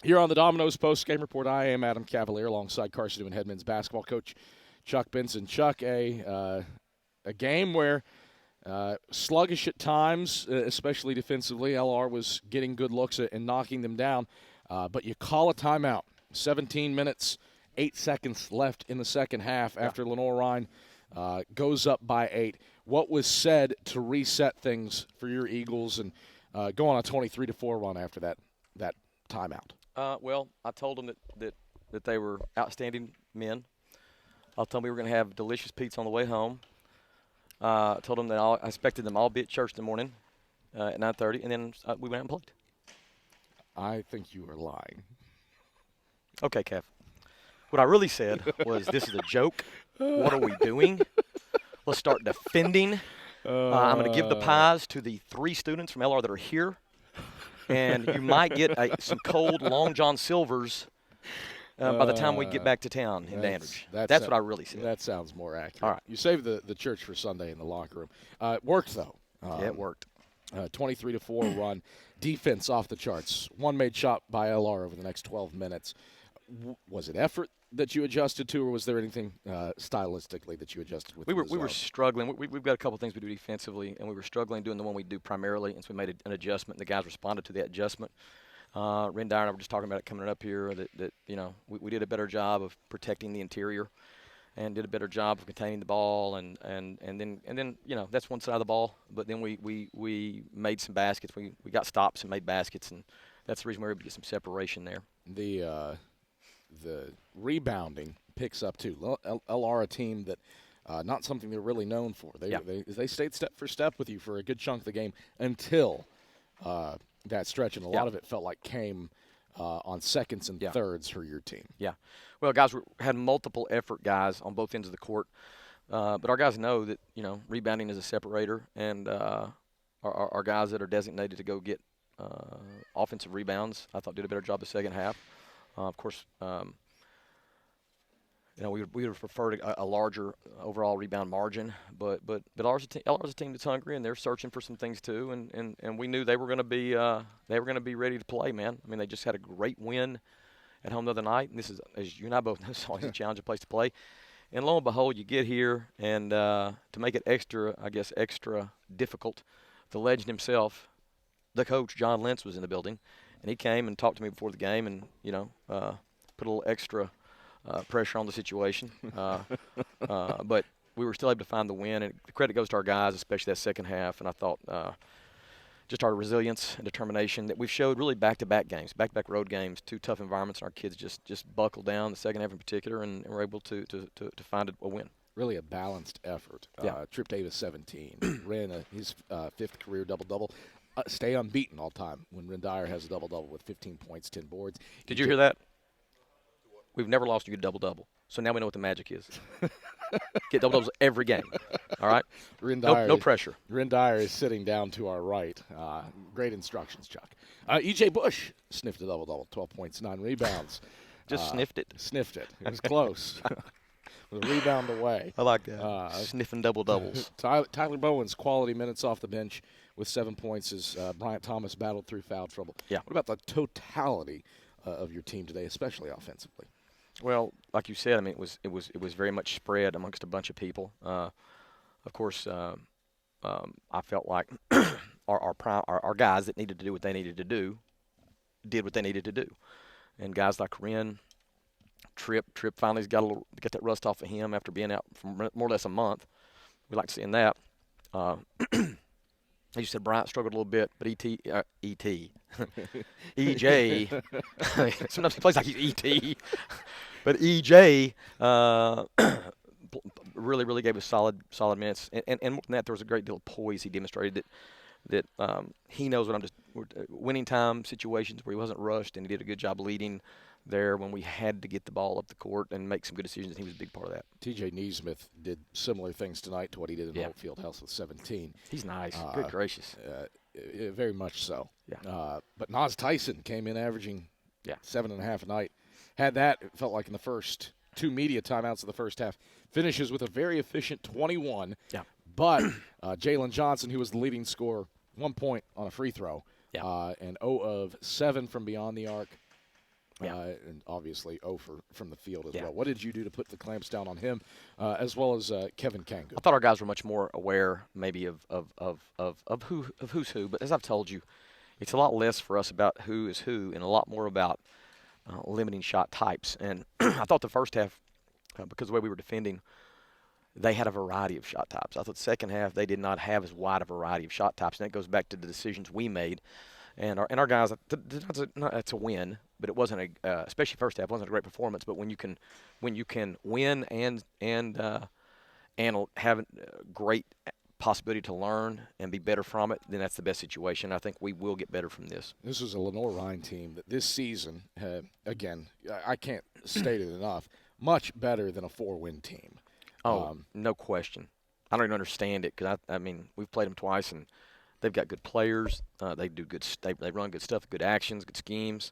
Here on the Domino's post-game report, I am Adam Cavalier alongside Carson-Newman head men's basketball coach Chuck Benson. Chuck, a game where sluggish at times, especially defensively. LR was getting good looks and knocking them down, but you call a timeout. 17 minutes, 8 seconds left in the second half after Lenoir-Rhyne goes up by 8. What was said to reset things for your Eagles and go on a 23-4 run after that timeout? Well, I told them that they were outstanding men. I told them we were going to have delicious pizza on the way home. I told them that I expected them all to be at church in the morning at 9:30, and then we went out and played. I think you were lying. Okay, Kev. What I really said was, this is a joke. What are we doing? Let's start defending. I'm going to give the pies to the 3 students from LR that are here. And you might get some cold Long John Silvers by the time we get back to town in Dandridge. That's what I really said. That sounds more accurate. All right. You saved the church for Sunday in the locker room. It worked, though. Yeah, it worked. 23-4 run. Defense off the charts. One made shot by LR over the next 12 minutes. Was it effort that you adjusted to, or was there anything stylistically that you adjusted with? We were struggling. We've got a couple things we do defensively, and we were struggling doing the one we do primarily, and so we made an adjustment, and the guys responded to that adjustment. Lenoir-Rhyne and I were just talking about it coming up here, that we did a better job of protecting the interior and did a better job of containing the ball, and then that's one side of the ball, but then we made some baskets. We got stops and made baskets, and that's the reason we were able to get some separation there. The rebounding picks up too. LR, a team that not something they're really known for. They stayed step for step with you for a good chunk of the game until that stretch, and a lot of it felt like came on seconds and thirds for your team. Yeah. Well, guys had multiple effort guys on both ends of the court, but our guys know that rebounding is a separator, and our guys that are designated to go get offensive rebounds, I thought did a better job the second half. Of course, we would have preferred a larger overall rebound margin, but LR's a team that's hungry, and they're searching for some things too, and we knew they were going to be ready to play, man. I mean, they just had a great win at home the other night, and this is, as you and I both know, it's always a challenging place to play. And lo and behold, you get here, and to make it extra difficult, the legend himself, the coach, John Lentz, was in the building. And he came and talked to me before the game and, put a little extra pressure on the situation. But we were still able to find the win. And the credit goes to our guys, especially that second half. And I thought just our resilience and determination that we've showed really back-to-back games, back-to-back road games, 2 tough environments. And our kids just buckled down the second half in particular and were able to find a win. Really a balanced effort. Trip Davis, 17. Ran his 5th career double-double. Stay unbeaten all time when Rindire has a double-double with 15 points, 10 boards. Did you hear that? We've never lost a good double-double, so now we know what the magic is. Get double-doubles every game, all right? No pressure. Rindire is sitting down to our right. Great instructions, Chuck. E.J. Bush sniffed a double-double, 12 points, 9 rebounds. Just sniffed it? Sniffed it. It was close. With a rebound away. I like that. Sniffing double-doubles. Tyler Bowen's quality minutes off the bench with 7 points as Bryant Thomas battled through foul trouble. Yeah. What about the totality of your team today, especially offensively? Well, like you said, I mean, it was very much spread amongst a bunch of people. Of course, I felt like our guys that needed to do what they needed to do did what they needed to do, and guys like Wren, Tripp finally's got that rust off of him after being out for more or less a month. We like seeing that. As you said, Bryant struggled a little bit, but EJ, sometimes he plays like he's ET, but EJ really gave us solid minutes. And more than that, there was a great deal of poise he demonstrated that he knows what winning time situations where he wasn't rushed, and he did a good job leading there when we had to get the ball up the court and make some good decisions. He was a big part of that. TJ Neesmith did similar things tonight to what he did in Hope Fieldhouse with 17. He's nice. Good gracious. Very much so. Yeah. But Nas Tyson came in averaging 7.5 a night. Had that, it felt like in the first 2 media timeouts of the first half. Finishes with a very efficient 21. Yeah. But Jalen Johnson, who was the leading scorer, 1 point on a free throw. Yeah. And 0 of 7 from beyond the arc. and obviously 0 from the field as Yeah. well. What did you do to put the clamps down on him, as well as Kevin Kangu? I thought our guys were much more aware, maybe of who's who. But as I've told you, it's a lot less for us about who is who, and a lot more about limiting shot types. And I thought the first half, because of the way we were defending, they had a variety of shot types. I thought the second half they did not have as wide a variety of shot types, and that goes back to the decisions we made. And our guys, it's a win, but it wasn't especially first half, wasn't a great performance. But when you can win and have a great possibility to learn and be better from it, then that's the best situation. I think we will get better from this. This is a Lenoir-Rhyne team that this season, again, I can't state it enough, much better than a 4-win team. No question. I don't even understand it because I mean we've played them twice and they've got good players. They do good. They run good stuff, good actions, good schemes.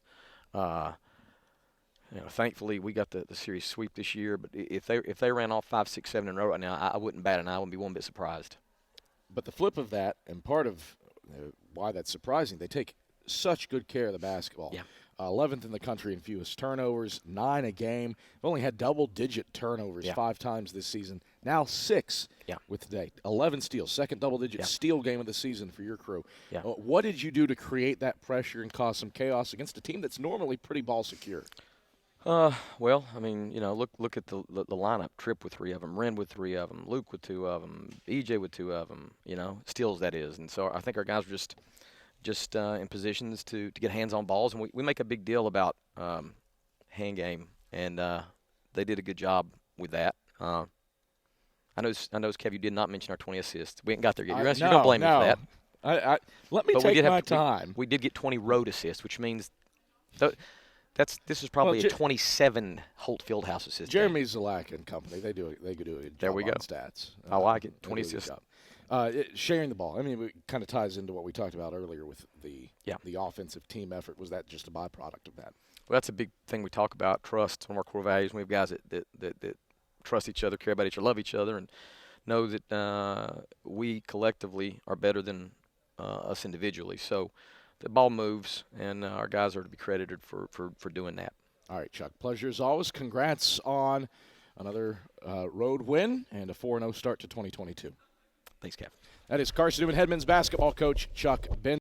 Thankfully we got the series sweep this year. But if they ran off 5, 6, 7 in a row right now, I wouldn't bat an eye. I wouldn't be one bit surprised. But the flip of that, and part of why that's surprising, they take such good care of the basketball. Yeah. 11th in the country in fewest turnovers, 9 a game. They've only had double-digit turnovers 5 times this season. Now 6 with today. 11 steals, second double-digit steal game of the season for your crew. Yeah. What did you do to create that pressure and cause some chaos against a team that's normally pretty ball secure? Well, I mean, look at the lineup. Tripp with 3 of them, Wren with 3 of them, Luke with 2 of them, EJ with 2 of them. Steals that is. And so I think our guys are just in positions to get hands on balls, and we make a big deal about hand game, and they did a good job with that. I know, Kev, you did not mention our 20 assists. We ain't got there yet. You're going to blame me for that. Let me take my time. We did get 20 road assists, which means this is probably a 27 Holt Fieldhouse assist. Jeremy Zalak and company, they do a job there we go. on stats. I like it. 20 assists. Sharing the ball. I mean, it kind of ties into what we talked about earlier with the offensive team effort. Was that just a byproduct of that? Well, that's a big thing we talk about. Trust, one of our core values. We have guys that trust each other, care about each other, love each other, and know that we collectively are better than us individually. So the ball moves, and our guys are to be credited for doing that. All right, Chuck. Pleasure as always. Congrats on another road win and a 4-0 start to 2022. Thanks, Kev. That is Carson-Newman head men's basketball coach Chuck Benson.